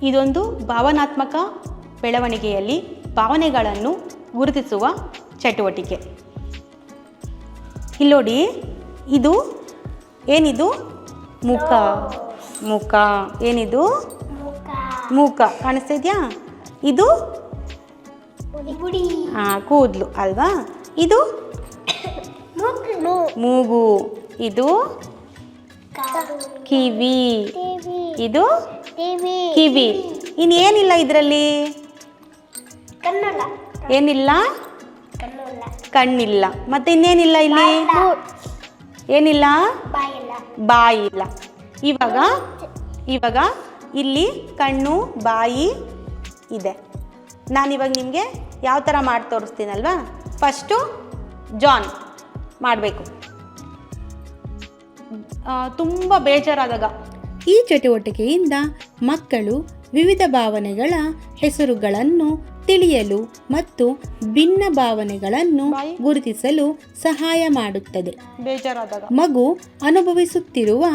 ಇದೊಂದು ಭಾವನಾತ್ಮಕ ಬೆಳವಣಿಗೆಯಲ್ಲಿ ಭಾವನೆಗಳನ್ನು ಗುರುತಿಸುವ ಚಟುವಟಿಕೆ. ಇಲ್ಲಿ ನೋಡಿ, ಇದು ಏನಿದು? ಮುಖ. ಮುಖ ಏನಿದು? ಮುಖ ಕಾಣಿಸ್ತಾ ಇದೆಯಾ? ಇದು ಕೂದಲು ಅಲ್ವಾ? ಇದು ಮೂಗು. ಇದು ಕಿವಿ. ಇದು ಕಿವಿ. ಇನ್ನೇನಿಲ್ಲ ಇದರಲ್ಲಿ? ಏನಿಲ್ಲ? ಕಣ್ಣಿಲ್ಲ. ಮತ್ತೆ ಇನ್ನೇನಿಲ್ಲ ಇಲ್ಲಿ? ಏನಿಲ್ಲ? ಬಾಯಿ ಇಲ್ಲ. ಇವಾಗ ಇಲ್ಲಿ ಕಣ್ಣು ಬಾಯಿ ಇದೆ. ನಾನಿವಾಗ ನಿಮಗೆ ಯಾವ ಥರ ಮಾಡಿ ತೋರಿಸ್ತೀನಲ್ವಾ? ಫಸ್ಟು ಜಾನ್ ಮಾಡಬೇಕು. ತುಂಬ ಬೇಜಾರಾದಾಗ ಈ ಚಟುವಟಿಕೆಯಿಂದ ಮಕ್ಕಳು ವಿವಿಧ ಭಾವನೆಗಳ ಹೆಸರುಗಳನ್ನು ತಿಳಿಯಲು ಮತ್ತು ಭಿನ್ನ ಭಾವನೆಗಳನ್ನು ಗುರುತಿಸಲು ಸಹಾಯ ಮಾಡುತ್ತದೆ. ಬೇಜಾರಾದಾಗ ಮಗು ಅನುಭವಿಸುತ್ತಿರುವ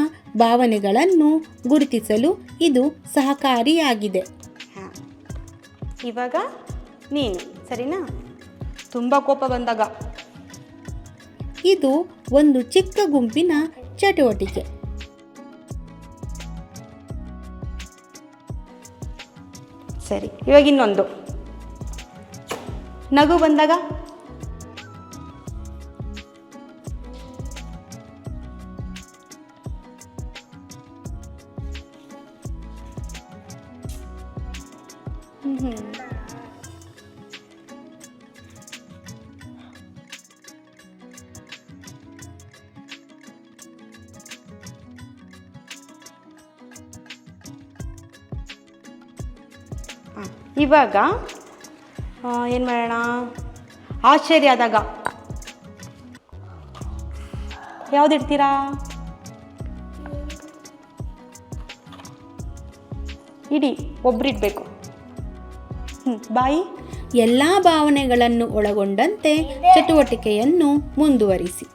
ಭಾವನೆಗಳನ್ನು ಗುರುತಿಸಲು ಇದು ಸಹಕಾರಿಯಾಗಿದೆ. ಇವಾಗ ನೀನು ಸರಿನಾ? ತುಂಬ ಕೋಪ ಬಂದಾಗ ಇದು ಒಂದು ಚಿಕ್ಕ ಗುಂಪಿನ ಚಟುವಟಿಕೆ. ಸರಿ, ಇವಾಗ ಇನ್ನೊಂದು ನಗು ಬಂದಾಗ. ಇವಾಗ ಏನು ಮಾಡೋಣ? ಆಶ್ಚರ್ಯ ಆದಾಗ ಯಾವುದಿಡ್ತೀರಾ? ಇಡಿ, ಒಬ್ರಿಡ್ಬೇಕು. ಬಾಯಿ. ಎಲ್ಲ ಭಾವನೆಗಳನ್ನು ಒಳಗೊಂಡಂತೆ ಚಟುವಟಿಕೆಯನ್ನು ಮುಂದುವರಿಸಿ.